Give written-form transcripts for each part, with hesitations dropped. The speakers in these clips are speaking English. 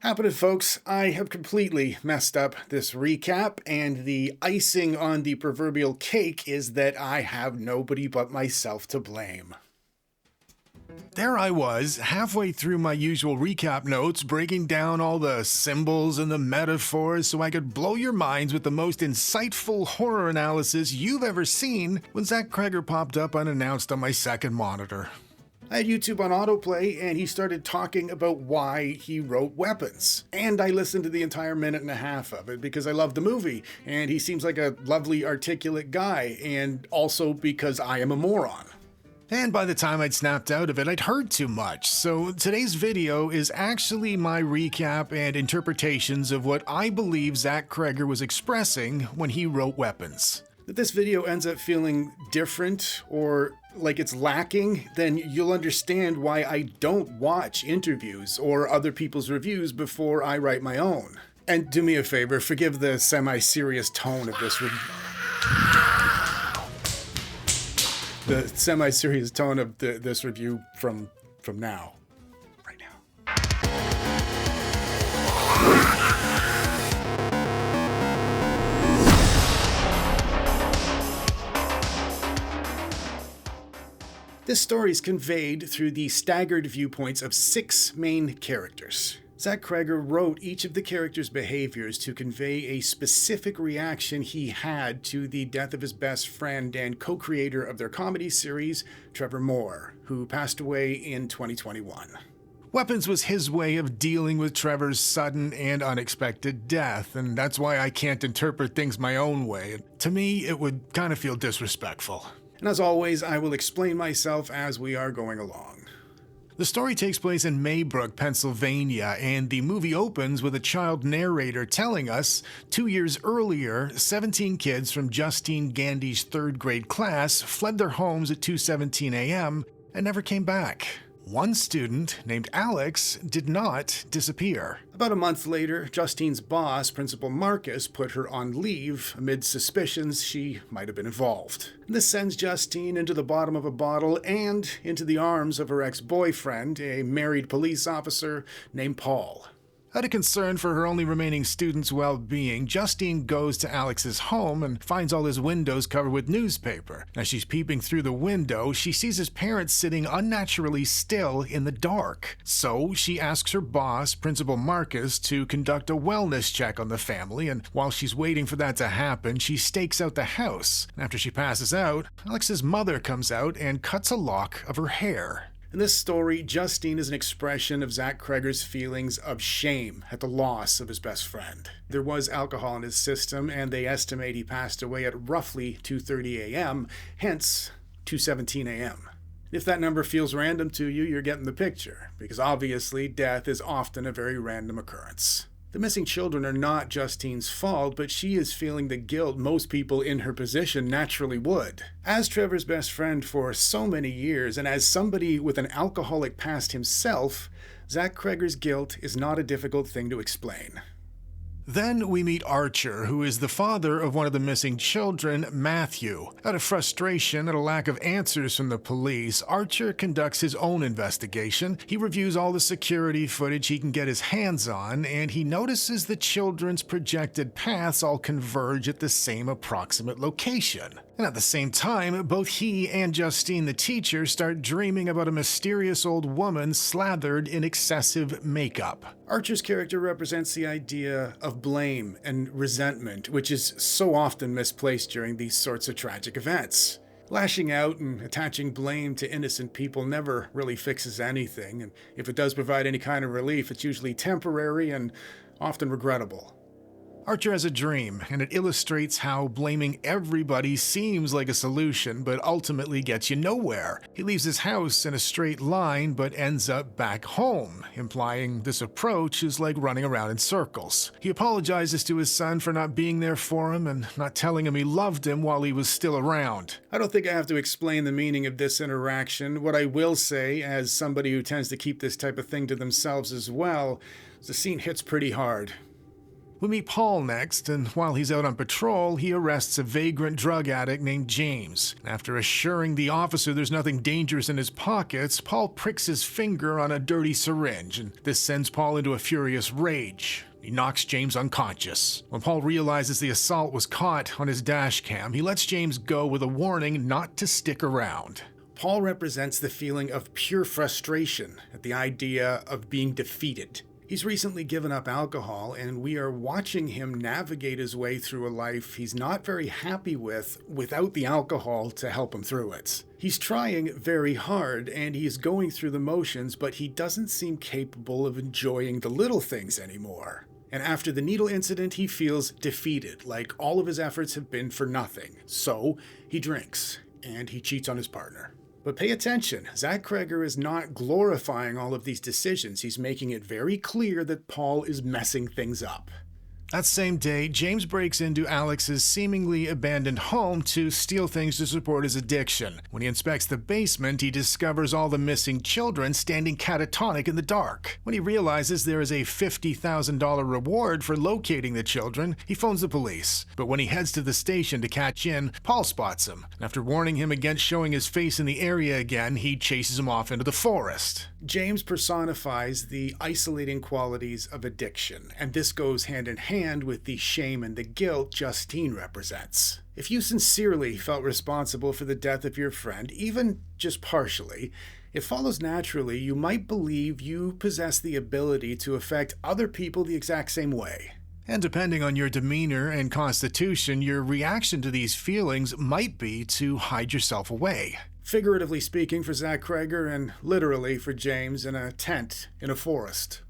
Happening, folks. I have completely messed up this recap, and the icing on the proverbial cake is that I have nobody but myself to blame. There I was, halfway through my usual recap notes, breaking down all the symbols and the metaphors so I could blow your minds with the most insightful horror analysis you've ever seen when Zach Cregger popped up unannounced on my second monitor. I had YouTube on autoplay, and he started talking about why he wrote Weapons. And I listened to the entire minute and a half of it because I love the movie, and he seems like a lovely, articulate guy, and also because I am a moron. And by the time I'd snapped out of it, I'd heard too much, so today's video is actually my recap and interpretations of what I believe Zach Cregger was expressing when he wrote Weapons. If this video ends up feeling different or like it's lacking, then you'll understand why I don't watch interviews or other people's reviews before I write my own. And do me a favor, forgive the semi-serious tone of this review. The semi-serious tone of this review from now. Right now. This story is conveyed through the staggered viewpoints of 6 main characters. Zach Cregger wrote each of the characters' behaviors to convey a specific reaction he had to the death of his best friend and co-creator of their comedy series, Trevor Moore, who passed away in 2021. Weapons was his way of dealing with Trevor's sudden and unexpected death, and that's why I can't interpret things my own way. To me, it would kind of feel disrespectful. And as always, I will explain myself as we are going along. The story takes place in Maybrook, Pennsylvania, and the movie opens with a child narrator telling us 2 years earlier, 17 kids from Justine Gandy's 3rd grade class fled their homes at 2:17 a.m. and never came back. One student, named Alex, did not disappear. About a month later, Justine's boss, Principal Marcus, put her on leave amid suspicions she might have been involved. This sends Justine into the bottom of a bottle and into the arms of her ex-boyfriend, a married police officer named Paul. Out of concern for her only remaining student's well-being, Justine goes to Alex's home and finds all his windows covered with newspaper. As she's peeping through the window, she sees his parents sitting unnaturally still in the dark. So she asks her boss, Principal Marcus, to conduct a wellness check on the family, and while she's waiting for that to happen, she stakes out the house. After she passes out, Alex's mother comes out and cuts a lock of her hair. In this story, Justine is an expression of Zach Cregger's feelings of shame at the loss of his best friend. There was alcohol in his system, and they estimate he passed away at roughly 2:30 a.m., hence 2:17 a.m. If that number feels random to you, you're getting the picture, because obviously death is often a very random occurrence. The missing children are not Justine's fault, but she is feeling the guilt most people in her position naturally would. As Trevor's best friend for so many years, and as somebody with an alcoholic past himself, Zach Cregger's guilt is not a difficult thing to explain. Then we meet Archer, who is the father of one of the missing children, Matthew. Out of frustration at a lack of answers from the police, Archer conducts his own investigation. He reviews all the security footage he can get his hands on, and he notices the children's projected paths all converge at the same approximate location. And at the same time, both he and Justine the teacher start dreaming about a mysterious old woman slathered in excessive makeup. Archer's character represents the idea of blame and resentment, which is so often misplaced during these sorts of tragic events. Lashing out and attaching blame to innocent people never really fixes anything, and if it does provide any kind of relief, it's usually temporary and often regrettable. Archer has a dream, and it illustrates how blaming everybody seems like a solution, but ultimately gets you nowhere. He leaves his house in a straight line, but ends up back home, implying this approach is like running around in circles. He apologizes to his son for not being there for him and not telling him he loved him while he was still around. I don't think I have to explain the meaning of this interaction. What I will say, as somebody who tends to keep this type of thing to themselves as well, is the scene hits pretty hard. We meet Paul next, and while he's out on patrol, he arrests a vagrant drug addict named James. After assuring the officer there's nothing dangerous in his pockets, Paul pricks his finger on a dirty syringe, and this sends Paul into a furious rage. He knocks James unconscious. When Paul realizes the assault was caught on his dash cam, he lets James go with a warning not to stick around. Paul represents the feeling of pure frustration at the idea of being defeated. He's recently given up alcohol, and we are watching him navigate his way through a life he's not very happy with without the alcohol to help him through it. He's trying very hard, and he's going through the motions, but he doesn't seem capable of enjoying the little things anymore. And after the needle incident, he feels defeated, like all of his efforts have been for nothing. So he drinks, and he cheats on his partner. But pay attention, Zach Cregger is not glorifying all of these decisions. He's making it very clear that Paul is messing things up. That same day, James breaks into Alex's seemingly abandoned home to steal things to support his addiction. When he inspects the basement, he discovers all the missing children standing catatonic in the dark. When he realizes there is a $50,000 reward for locating the children, he phones the police. But when he heads to the station to catch in, Paul spots him. After warning him against showing his face in the area again, he chases him off into the forest. James personifies the isolating qualities of addiction, and this goes hand in hand with the shame and the guilt Justine represents. If you sincerely felt responsible for the death of your friend, even just partially, it follows naturally you might believe you possess the ability to affect other people the exact same way. And depending on your demeanor and constitution, your reaction to these feelings might be to hide yourself away. Figuratively speaking for Zach Cregger, and literally for James in a tent in a forest.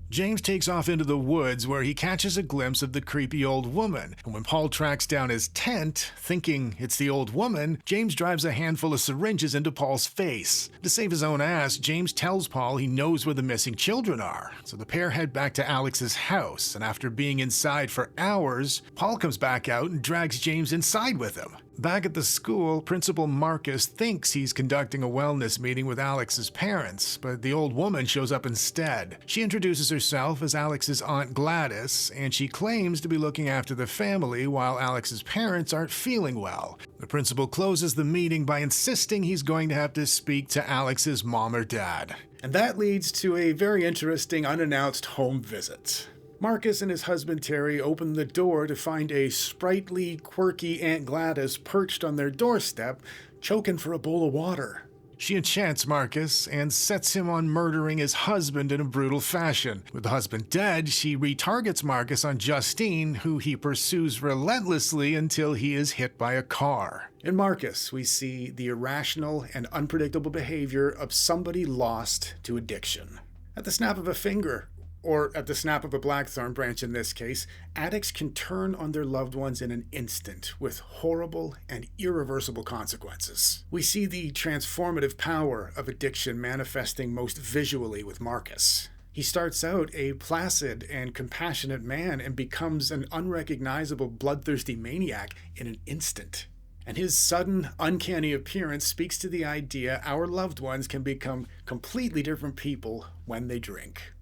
James takes off into the woods where he catches a glimpse of the creepy old woman. And when Paul tracks down his tent, thinking it's the old woman, James drives a handful of syringes into Paul's face. To save his own ass, James tells Paul he knows where the missing children are. So the pair head back to Alex's house, and after being inside for hours, Paul comes back out and drags James inside with him. Back at the school, Principal Marcus thinks he's conducting a wellness meeting with Alex's parents, but the old woman shows up instead. She introduces herself as Alex's Aunt Gladys, and she claims to be looking after the family while Alex's parents aren't feeling well. The principal closes the meeting by insisting he's going to have to speak to Alex's mom or dad. And that leads to a very interesting unannounced home visit. Marcus and his husband Terry open the door to find a sprightly, quirky Aunt Gladys perched on their doorstep, choking for a bowl of water. She enchants Marcus and sets him on murdering his husband in a brutal fashion. With the husband dead, she retargets Marcus on Justine, who he pursues relentlessly until he is hit by a car. In Marcus, we see the irrational and unpredictable behavior of somebody lost to addiction. At the snap of a finger, or at the snap of a blackthorn branch in this case, addicts can turn on their loved ones in an instant with horrible and irreversible consequences. We see the transformative power of addiction manifesting most visually with Marcus. He starts out a placid and compassionate man and becomes an unrecognizable bloodthirsty maniac in an instant. And his sudden, uncanny appearance speaks to the idea our loved ones can become completely different people when they drink.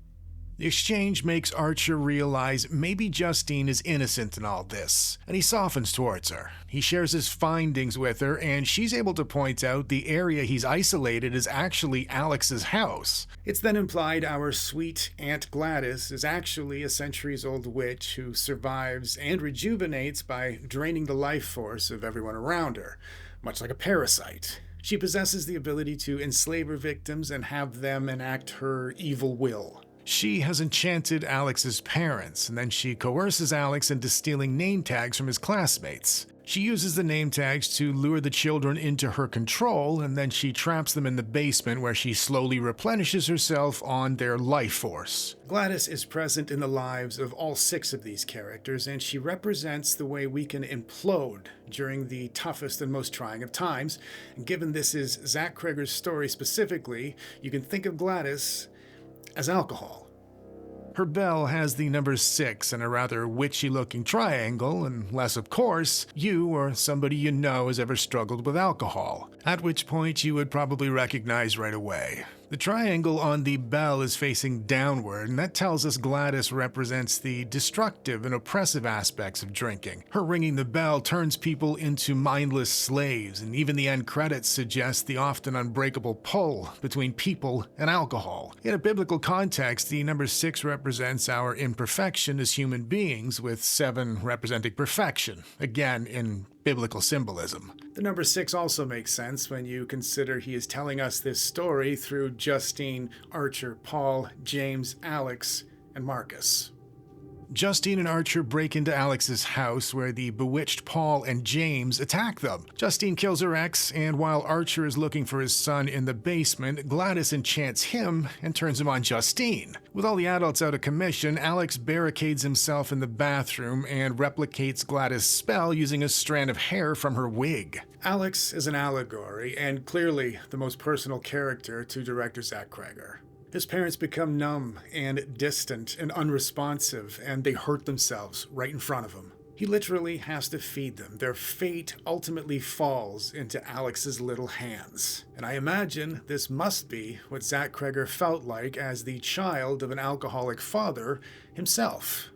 The exchange makes Archer realize maybe Justine is innocent in all this, and he softens towards her. He shares his findings with her, and she's able to point out the area he's isolated is actually Alex's house. It's then implied our sweet Aunt Gladys is actually a centuries-old witch who survives and rejuvenates by draining the life force of everyone around her, much like a parasite. She possesses the ability to enslave her victims and have them enact her evil will. She has enchanted Alex's parents, and then she coerces Alex into stealing name tags from his classmates. She uses the name tags to lure the children into her control, and then she traps them in the basement where she slowly replenishes herself on their life force. Gladys is present in the lives of all 6 of these characters, and she represents the way we can implode during the toughest and most trying of times. And given this is Zach Cregger's story specifically, you can think of Gladys as alcohol. Her bell has the number 6 and a rather witchy-looking triangle, unless, of course, you or somebody you know has ever struggled with alcohol, at which point you would probably recognize right away. The triangle on the bell is facing downward, and that tells us Gladys represents the destructive and oppressive aspects of drinking. Her ringing the bell turns people into mindless slaves, and even the end credits suggest the often unbreakable pull between people and alcohol. In a biblical context, the number 6 represents our imperfection as human beings, with 7 representing perfection, again in biblical symbolism. The number 6 also makes sense when you consider he is telling us this story through Justine, Archer, Paul, James, Alex, and Marcus. Justine and Archer break into Alex's house where the bewitched Paul and James attack them. Justine kills her ex, and while Archer is looking for his son in the basement, Gladys enchants him and turns him on Justine. With all the adults out of commission, Alex barricades himself in the bathroom and replicates Gladys' spell using a strand of hair from her wig. Alex is an allegory, and clearly the most personal character to director Zach Cregger. His parents become numb and distant and unresponsive, and they hurt themselves right in front of him. He literally has to feed them. Their fate ultimately falls into Alex's little hands. And I imagine this must be what Zach Cregger felt like as the child of an alcoholic father himself.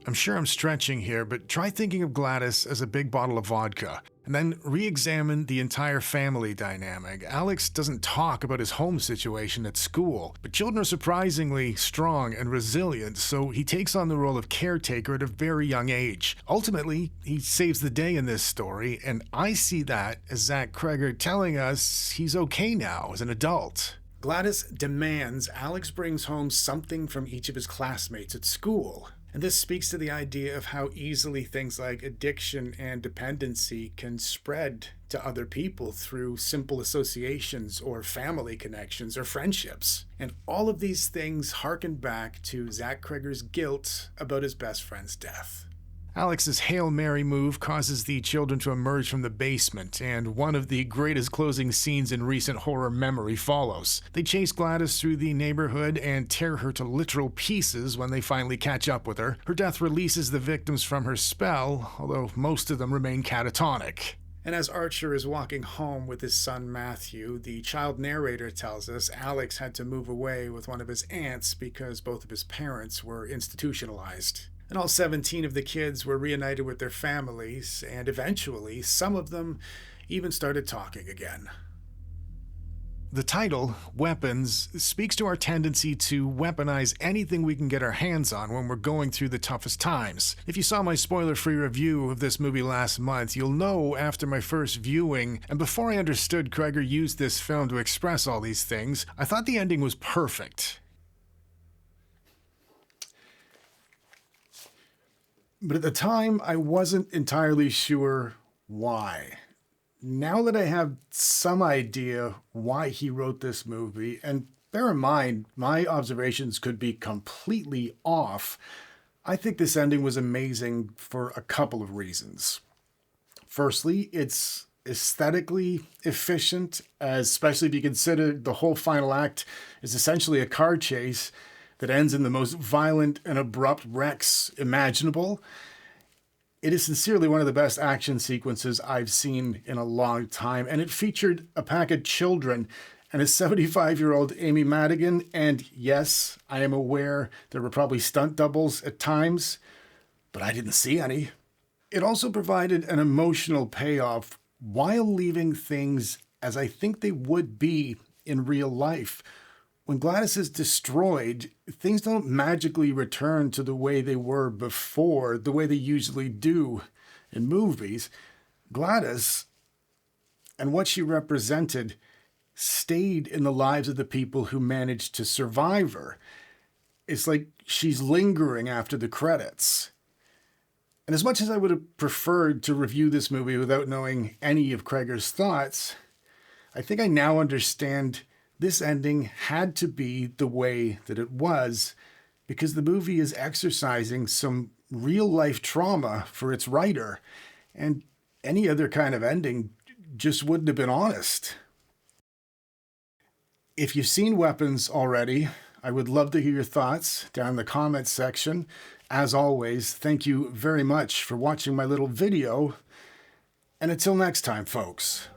I'm sure I'm stretching here, but try thinking of Gladys as a big bottle of vodka, and then re-examine the entire family dynamic. Alex doesn't talk about his home situation at school, but children are surprisingly strong and resilient, so he takes on the role of caretaker at a very young age. Ultimately, he saves the day in this story, and I see that as Zach Cregger telling us he's okay now as an adult. Gladys demands Alex brings home something from each of his classmates at school. And this speaks to the idea of how easily things like addiction and dependency can spread to other people through simple associations or family connections or friendships. And all of these things harken back to Zach Cregger's guilt about his best friend's death. Alex's Hail Mary move causes the children to emerge from the basement, and one of the greatest closing scenes in recent horror memory follows. They chase Gladys through the neighborhood and tear her to literal pieces when they finally catch up with her. Her death releases the victims from her spell, although most of them remain catatonic. And as Archer is walking home with his son Matthew, the child narrator tells us Alex had to move away with one of his aunts because both of his parents were institutionalized. And all 17 of the kids were reunited with their families, and eventually some of them even started talking again. The title, Weapons, speaks to our tendency to weaponize anything we can get our hands on when we're going through the toughest times. If you saw my spoiler-free review of this movie last month, you'll know after my first viewing, and before I understood Cregger used this film to express all these things, I thought the ending was perfect. But at the time, I wasn't entirely sure why. Now that I have some idea why he wrote this movie, and bear in mind, my observations could be completely off, I think this ending was amazing for a couple of reasons. Firstly, it's aesthetically efficient, especially if you consider the whole final act is essentially a car chase that ends in the most violent and abrupt wrecks imaginable. It is sincerely one of the best action sequences I've seen in a long time, and it featured a pack of children and a 75-year-old Amy Madigan, and yes, I am aware there were probably stunt doubles at times, but I didn't see any. It also provided an emotional payoff while leaving things as I think they would be in real life. When Gladys is destroyed, things don't magically return to the way they were before, the way they usually do in movies. Gladys and what she represented stayed in the lives of the people who managed to survive her. It's like she's lingering after the credits. And as much as I would have preferred to review this movie without knowing any of Cregger's thoughts, I think I now understand this ending had to be the way that it was because the movie is exercising some real-life trauma for its writer, and any other kind of ending just wouldn't have been honest. If you've seen Weapons already, I would love to hear your thoughts down in the comments section. As always, thank you very much for watching my little video, and until next time, folks.